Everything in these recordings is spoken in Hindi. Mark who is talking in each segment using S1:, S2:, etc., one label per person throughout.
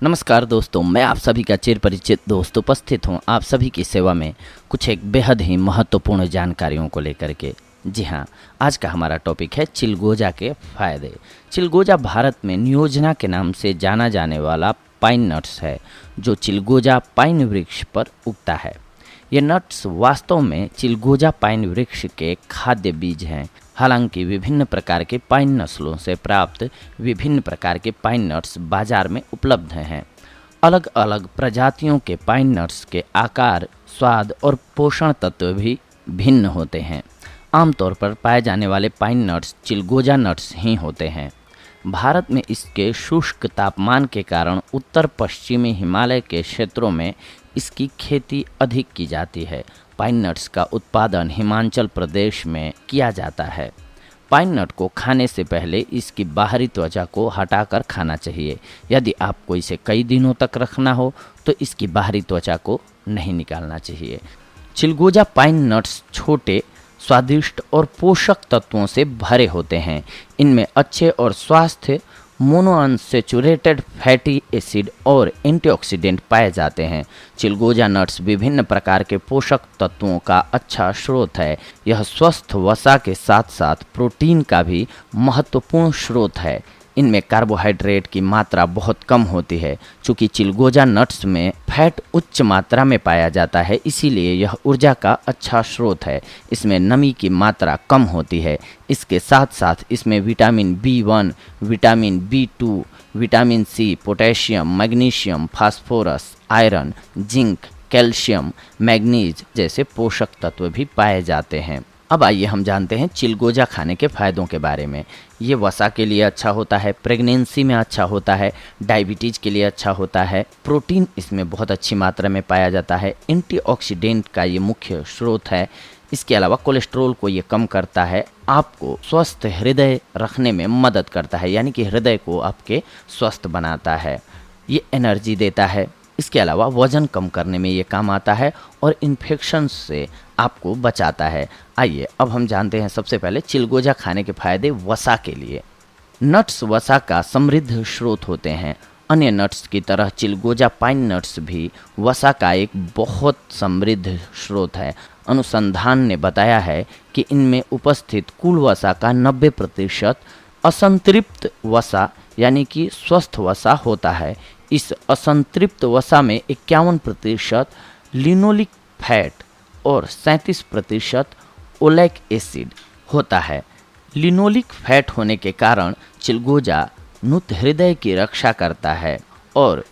S1: नमस्कार दोस्तों, मैं आप सभी का चिर परिचित दोस्त उपस्थित हूँ आप सभी की सेवा में कुछ एक बेहद ही महत्वपूर्ण जानकारियों को लेकर के। जी हाँ, आज का हमारा टॉपिक है चिलगोजा के फायदे। चिलगोजा भारत में नियोजना के नाम से जाना जाने वाला पाइन नट्स है जो चिलगोजा पाइन वृक्ष पर उगता है। ये नट्स वास्तव में चिलगोजा पाइन वृक्ष के खाद्य बीज हैं। हालांकि विभिन्न प्रकार के पाइन नस्लों से प्राप्त विभिन्न प्रकार के पाइन नट्स बाजार में उपलब्ध हैं। अलग अलग प्रजातियों के पाइन नट्स के आकार, स्वाद और पोषण तत्व भी भिन्न होते हैं। आमतौर पर पाए जाने वाले पाइन नट्स चिलगोजा नट्स ही होते हैं। भारत में इसके शुष्क तापमान के कारण उत्तर पश्चिमी हिमालय के क्षेत्रों में इसकी खेती अधिक की जाती है। पाइन नट्स का उत्पादन हिमाचल प्रदेश में किया जाता है। पाइन नट को खाने से पहले इसकी बाहरी त्वचा को हटाकर खाना चाहिए। यदि आपको इसे कई दिनों तक रखना हो तो इसकी बाहरी त्वचा को नहीं निकालना चाहिए। चिलगोजा पाइन नट्स छोटे, स्वादिष्ट और पोषक तत्वों से भरे होते हैं। इनमें अच्छे और स्वास्थ्य मोनोअनसेचुरेटेड फैटी एसिड और एंटीऑक्सीडेंट पाए जाते हैं। चिलगोजा नट्स विभिन्न प्रकार के पोषक तत्वों का अच्छा स्रोत है। यह स्वस्थ वसा के साथ साथ प्रोटीन का भी महत्वपूर्ण स्रोत है। इनमें कार्बोहाइड्रेट की मात्रा बहुत कम होती है। चूँकि चिलगोजा नट्स में फैट उच्च मात्रा में पाया जाता है, इसीलिए यह ऊर्जा का अच्छा स्रोत है। इसमें नमी की मात्रा कम होती है। इसके साथ साथ इसमें vitamin B1, vitamin B2, vitamin C, potassium, magnesium, phosphorus, iron, zinc, calcium, manganese जैसे पोषक तत्व भी पाए जाते हैं। अब आइए हम जानते हैं चिलगोजा खाने के फ़ायदों के बारे में। ये वसा के लिए अच्छा होता है, प्रेगनेंसी में अच्छा होता है, डायबिटीज़ के लिए अच्छा होता है, प्रोटीन इसमें बहुत अच्छी मात्रा में पाया जाता है, एंटीऑक्सीडेंट का ये मुख्य स्रोत है। इसके अलावा कोलेस्ट्रोल को ये कम करता है, आपको स्वस्थ हृदय रखने में मदद करता है, यानी कि हृदय को आपके स्वस्थ बनाता है। ये एनर्जी देता है। इसके अलावा वज़न कम करने में ये काम आता है और इन्फेक्शन से आपको बचाता है। आइए अब हम जानते हैं सबसे पहले चिलगोजा खाने के फायदे वसा के लिए। नट्स वसा का समृद्ध स्रोत होते हैं। अन्य नट्स की तरह चिलगोजा पाइन नट्स भी वसा का एक बहुत समृद्ध स्रोत है। अनुसंधान ने बताया है कि इनमें उपस्थित कुल वसा का 90% असंतृप्त वसा यानी कि स्वस्थ वसा होता है। इस असंतृप्त वसा में 51% लिनोलिक फैट और 37% ओलेक एसिड होता है। लिनोलिक फैट होने के कारण चिलगोजा नुत हृदय की रक्षा करता है और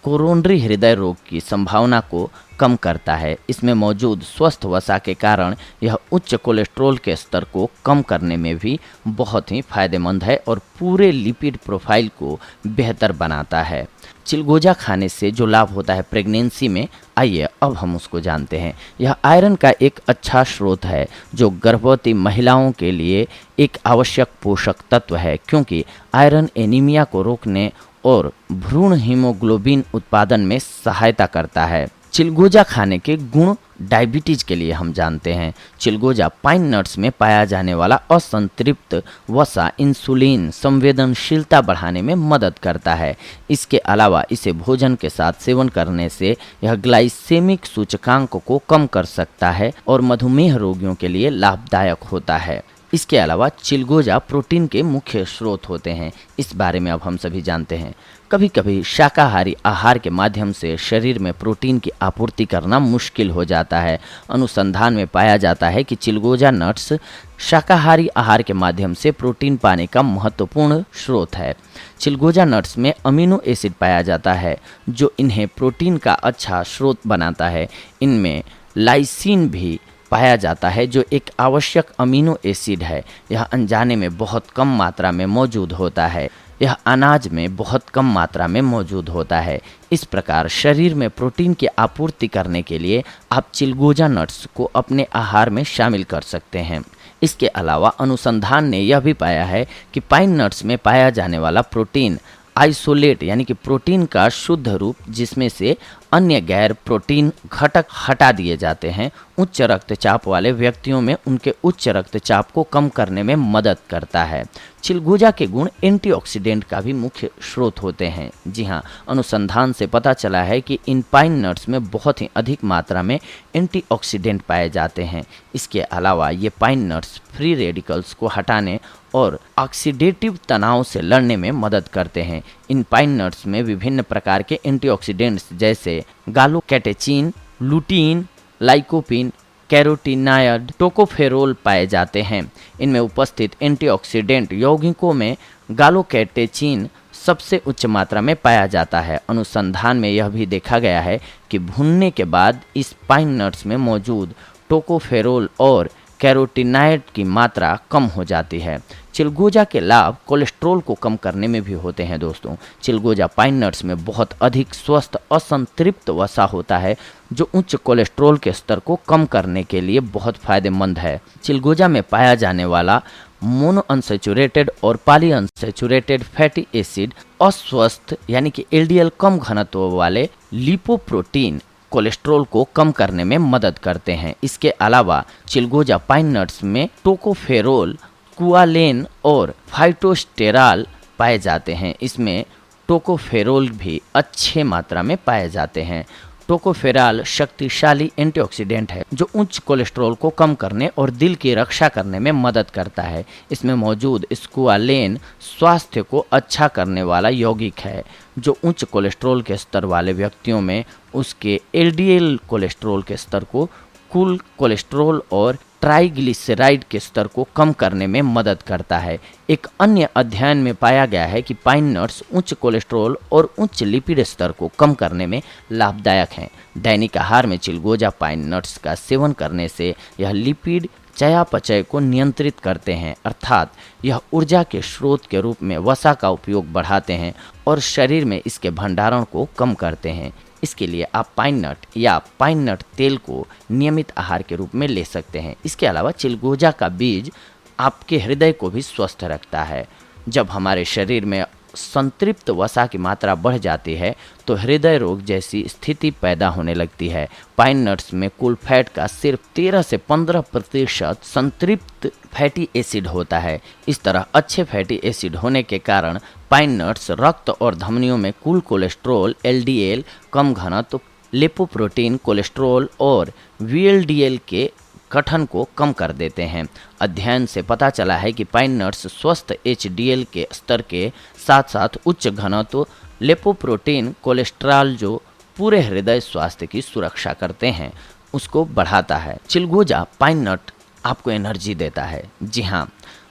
S1: कोरोनरी हृदय रोग की संभावना को कम करता है। इसमें मौजूद स्वस्थ वसा के कारण यह उच्च कोलेस्ट्रॉल के स्तर को कम करने में भी बहुत ही फायदेमंद है और पूरे लिपिड प्रोफाइल को बेहतर बनाता है। चिलगोजा खाने से जो लाभ होता है प्रेगनेंसी में, आइए अब हम उसको जानते हैं। यह आयरन का एक अच्छा स्रोत है जो गर्भवती महिलाओं के लिए एक आवश्यक पोषक तत्व है, क्योंकि आयरन एनीमिया को रोकने और भ्रूण हीमोग्लोबिन उत्पादन में सहायता करता है। चिलगोजा खाने के गुण डायबिटीज के लिए हम जानते हैं। चिलगोजा पाइन नट्स में पाया जाने वाला असंतृप्त वसा इंसुलिन संवेदनशीलता बढ़ाने में मदद करता है। इसके अलावा इसे भोजन के साथ सेवन करने से यह ग्लाइसेमिक सूचकांक को कम कर सकता है और मधुमेह रोगियों के लिए लाभदायक होता है। इसके अलावा चिलगोजा प्रोटीन के मुख्य स्रोत होते हैं। इस बारे में अब हम सभी जानते हैं। कभी कभी शाकाहारी आहार के माध्यम से शरीर में प्रोटीन की आपूर्ति करना मुश्किल हो जाता है। अनुसंधान में पाया जाता है कि चिलगोजा नट्स शाकाहारी आहार के माध्यम से प्रोटीन पाने का महत्वपूर्ण स्रोत है। चिलगोजा नट्स में अमीनो एसिड पाया जाता है जो इन्हें प्रोटीन का अच्छा स्रोत बनाता है। इनमें लाइसिन भी पाया जाता है जो एक आवश्यक अमीनो एसिड है। यह अनजाने में बहुत कम मात्रा में मौजूद होता है। यह अनाज में बहुत कम मात्रा में मौजूद होता है। इस प्रकार शरीर में प्रोटीन की आपूर्ति करने के लिए आप चिलगोजा नट्स को अपने आहार में शामिल कर सकते हैं। इसके अलावा अनुसंधान ने यह भी पाया है कि पाइन नट्स में पाया जाने वाला प्रोटीन आइसोलेट यानी कि प्रोटीन का शुद्ध रूप जिसमें से अन्य गैर प्रोटीन घटक हटा दिए जाते हैं, उच्च रक्तचाप वाले व्यक्तियों में उनके उच्च रक्तचाप को कम करने में मदद करता है। चिलगोजा के गुण एंटीऑक्सीडेंट का भी मुख्य स्रोत होते हैं। जी हाँ, अनुसंधान से पता चला है कि इन पाइन नट्स में बहुत ही अधिक मात्रा में एंटीऑक्सीडेंट पाए जाते हैं। इसके अलावा ये पाइन नट्स फ्री रेडिकल्स को हटाने और ऑक्सीडेटिव तनाव से लड़ने में मदद करते हैं। इन पाइन नट्स में विभिन्न प्रकार के एंटीऑक्सीडेंट्स जैसे गालोकैटेचिन, लुटीन, लाइकोपिन, कैरोटीनायड, टोकोफेरोल पाए जाते हैं। इनमें उपस्थित एंटीऑक्सीडेंट यौगिकों में गालोकैटेचिन सबसे उच्च मात्रा में पाया जाता है। अनुसंधान में यह भी देखा गया है कि भूनने के बाद इस पाइन नट्स में मौजूद टोकोफेरोल और कैरोटीनाइड की मात्रा कम हो जाती है। चिलगोजा के लाभ कोलेस्ट्रॉल को कम करने में भी होते हैं दोस्तों। चिलगोजा पाइन नट्स में बहुत अधिक स्वस्थ असंतृप्त वसा होता है जो उच्च कोलेस्ट्रॉल के स्तर को कम करने के लिए बहुत फायदेमंद है। चिलगोजा में पाया जाने वाला मोनोअनसैचुरेटेड और पॉलीअनसैचुरेटेड फैटी एसिड अस्वस्थ यानी कि एलडीएल कम घनत्व वाले लिपोप्रोटीन कोलेस्ट्रॉल को कम करने में मदद करते हैं। इसके अलावा चिलगोजा पाइन नट्स में टोकोफेरोल, कुआलेन और फाइटोस्टेरॉल पाए जाते हैं। इसमें टोकोफेरोल भी अच्छे मात्रा में पाए जाते हैं। टोकोफेरॉल शक्तिशाली एंटीऑक्सीडेंट है जो उच्च कोलेस्ट्रॉल को कम करने और दिल की रक्षा करने में मदद करता है। इसमें मौजूद स्कुआलेन स्वास्थ्य को अच्छा करने वाला यौगिक है जो उच्च कोलेस्ट्रॉल के स्तर वाले व्यक्तियों में उसके एलडीएल कोलेस्ट्रॉल के स्तर को, कुल कोलेस्ट्रॉल और ट्राइग्लिसराइड के स्तर को कम करने में मदद करता है। एक अन्य अध्ययन में पाया गया है कि पाइन नट्स उच्च कोलेस्ट्रॉल और उच्च लिपिड स्तर को कम करने में लाभदायक हैं। दैनिक आहार में चिलगोजा पाइन नट्स का सेवन करने से यह लिपिड चयापचय को नियंत्रित करते हैं, अर्थात यह ऊर्जा के स्रोत के रूप में वसा का उपयोग बढ़ाते हैं और शरीर में इसके भंडारण को कम करते हैं। इसके लिए आप पाइन नट या पाइन नट तेल को नियमित आहार के रूप में ले सकते हैं। इसके अलावा चिलगोजा का बीज आपके हृदय को भी स्वस्थ रखता है। जब हमारे शरीर में संतृप्त वसा की मात्रा बढ़ जाती है तो हृदय रोग जैसी स्थिति पैदा होने लगती है। पाइन नट्स में कुल फैट का सिर्फ 13 से 15% संतृप्त फैटी एसिड होता है। इस तरह अच्छे फैटी एसिड होने के कारण पाइन नट्स रक्त और धमनियों में कुल कोलेस्ट्रॉल, एलडीएल कम घनत्व, लिपोप्रोटीन, कोलेस्ट्रॉल और वीएलडीएल के गठन को कम कर देते हैं। अध्ययन से पता चला है कि पाइन नट्स स्वस्थ एचडीएल के स्तर के साथ साथ उच्च घनत्व लिपोप्रोटीन, कोलेस्ट्रॉल जो पूरे हृदय स्वास्थ्य की सुरक्षा करते हैं उसको बढ़ाता है। चिलगोजा पाइन नट आपको एनर्जी देता है। जी हाँ,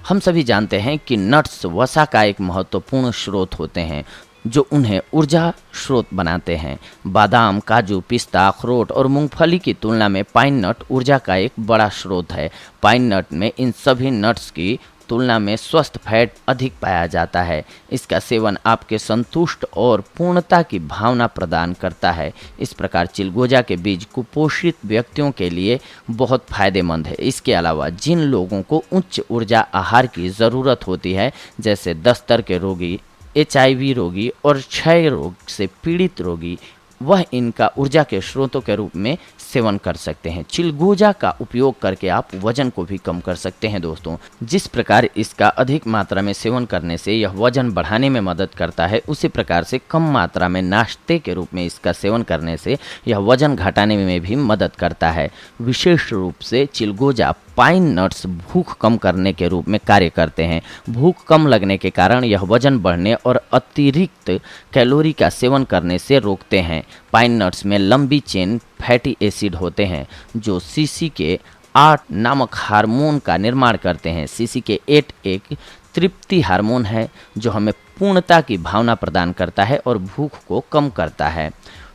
S1: हम सभी जानते हैं कि नट्स वसा का एक महत्वपूर्ण स्रोत होते हैं जो उन्हें ऊर्जा स्रोत बनाते हैं। बादाम, काजू, पिस्ता, अखरोट और मूंगफली की तुलना में पाइन नट ऊर्जा का एक बड़ा स्रोत है। पाइन नट में इन सभी नट्स की तुलना में स्वस्थ फैट अधिक पाया जाता है। इसका सेवन आपके संतुष्ट और पूर्णता की भावना प्रदान करता है। इस प्रकार चिलगोजा के बीज कुपोषित व्यक्तियों के लिए बहुत फायदेमंद है। इसके अलावा जिन लोगों को उच्च ऊर्जा आहार की ज़रूरत होती है जैसे दस्तर के रोगी, एचआईवी रोगी और क्षय रोग से पीड़ित रोगी, वह इनका ऊर्जा के स्रोतों के रूप में सेवन कर सकते हैं। चिलगोजा का उपयोग करके आप वजन को भी कम कर सकते हैं दोस्तों। जिस प्रकार इसका अधिक मात्रा में सेवन करने से यह वजन बढ़ाने में मदद करता है, उसी प्रकार से कम मात्रा में नाश्ते के रूप में इसका सेवन करने से यह वजन घटाने में भी मदद करता है। विशेष रूप से चिलगोजा पाइन नट्स भूख कम करने के रूप में कार्य करते हैं। भूख कम लगने के कारण यह वजन बढ़ने और अतिरिक्त कैलोरी का सेवन करने से रोकते हैं। पाइन नट्स में लंबी चेन फैटी एसिड होते हैं जो CCK8 नामक हार्मोन का निर्माण करते हैं। CCK8 एक तृप्ति हार्मोन है जो हमें पूर्णता की भावना प्रदान करता है और भूख को कम करता है।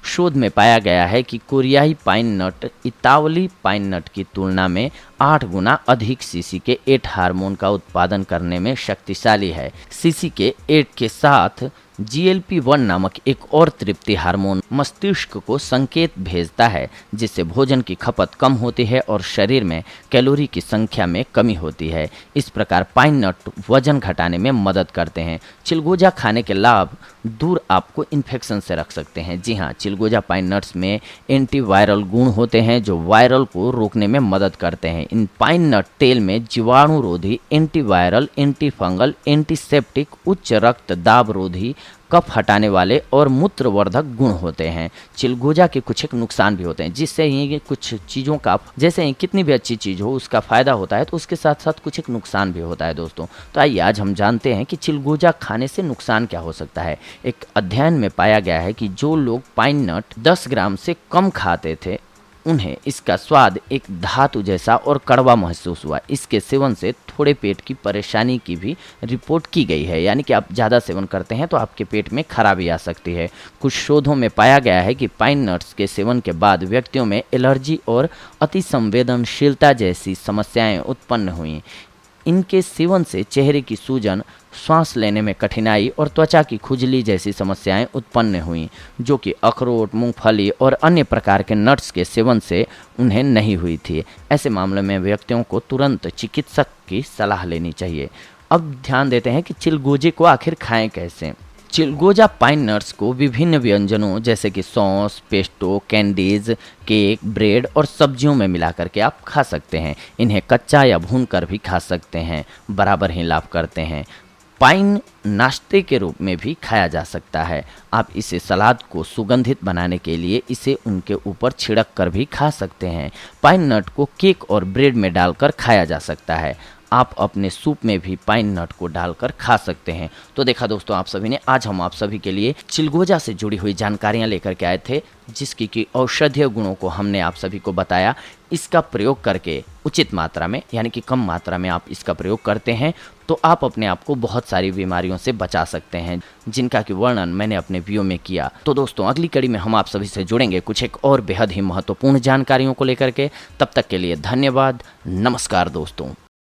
S1: शोध में पाया गया है कि कोरियाई पाइन नट इतावली पाइन नट की तुलना में 8 गुना अधिक CCK8 हार्मोन का उत्पादन करने में शक्तिशाली है। CCK8 के साथ GLP-1 नामक एक और तृप्ति हार्मोन मस्तिष्क को संकेत भेजता है, जिससे भोजन की खपत कम होती है और शरीर में कैलोरी की संख्या में कमी होती है। इस प्रकार पाइन नट वजन घटाने में मदद करते हैं। चिलगोजा खाने के लाभ दूर आपको इन्फेक्शन से रख सकते हैं। जी हाँ, चिलगोजा पाइन नट्स में एंटीवायरल गुण होते हैं जो वायरल को रोकने में मदद करते हैं। इन पाइन नट तेल में जीवाणुरोधी, एंटीवायरल, एंटीफंगल, एंटीसेप्टिक, उच्च रक्तदाब रोधी, कफ हटाने वाले और मूत्रवर्धक गुण होते हैं। चिलगोजा के कुछ एक नुकसान भी होते हैं, जिससे ये कुछ चीज़ों का, जैसे कितनी भी अच्छी चीज़ हो उसका फ़ायदा होता है तो उसके साथ साथ कुछ एक नुकसान भी होता है दोस्तों। तो आइए आज हम जानते हैं कि चिलगोजा खाने से नुकसान क्या हो सकता है। एक अध्ययन में पाया गया है कि जो लोग पाइन नट 10 ग्राम से कम खाते थे उन्हें इसका स्वाद एक धातु जैसा और कड़वा महसूस हुआ। इसके सेवन से थोड़े पेट की परेशानी की भी रिपोर्ट की गई है, यानी कि आप ज़्यादा सेवन करते हैं तो आपके पेट में खराबी आ सकती है। कुछ शोधों में पाया गया है कि पाइन नट्स के सेवन के बाद व्यक्तियों में एलर्जी और अति संवेदनशीलता जैसी समस्याएं उत्पन्न हुई। इनके सेवन से चेहरे की सूजन, सांस लेने में कठिनाई और त्वचा की खुजली जैसी समस्याएं उत्पन्न हुईं, जो कि अखरोट, मूंगफली और अन्य प्रकार के नट्स के सेवन से उन्हें नहीं हुई थी। ऐसे मामले में व्यक्तियों को तुरंत चिकित्सक की सलाह लेनी चाहिए। अब ध्यान देते हैं कि चिलगोजे को आखिर खाएं कैसे। चिलगोजा पाइन नट्स को विभिन्न व्यंजनों जैसे कि sauce, pesto, candies, cake, bread और सब्जियों में मिला करके आप खा सकते हैं। इन्हें कच्चा या भून कर भी खा सकते हैं, बराबर ही लाभ करते हैं। पाइन नाश्ते के रूप में भी खाया जा सकता है। आप इसे सलाद को सुगंधित बनाने के लिए इसे उनके ऊपर छिड़क कर भी खा सकते हैं। पाइन नट को केक और ब्रेड में डालकर खाया जा सकता है। आप अपने सूप में भी पाइन नट को डालकर खा सकते हैं। तो देखा दोस्तों आप सभी ने, आज हम आप सभी के लिए चिलगोजा से जुड़ी हुई जानकारियां लेकर के आए थे, जिसकी कि औषधीय गुणों को हमने आप सभी को बताया। इसका प्रयोग करके उचित मात्रा में, यानी कि कम मात्रा में आप इसका प्रयोग करते हैं तो आप अपने आप को बहुत सारी बीमारियों से बचा सकते हैं, जिनका कि वर्णन मैंने अपने वीडियो में किया। तो दोस्तों अगली कड़ी में हम आप सभी से जुड़ेंगे कुछ एक और बेहद ही महत्वपूर्ण जानकारियों को लेकर के। तब तक के लिए धन्यवाद। नमस्कार दोस्तों।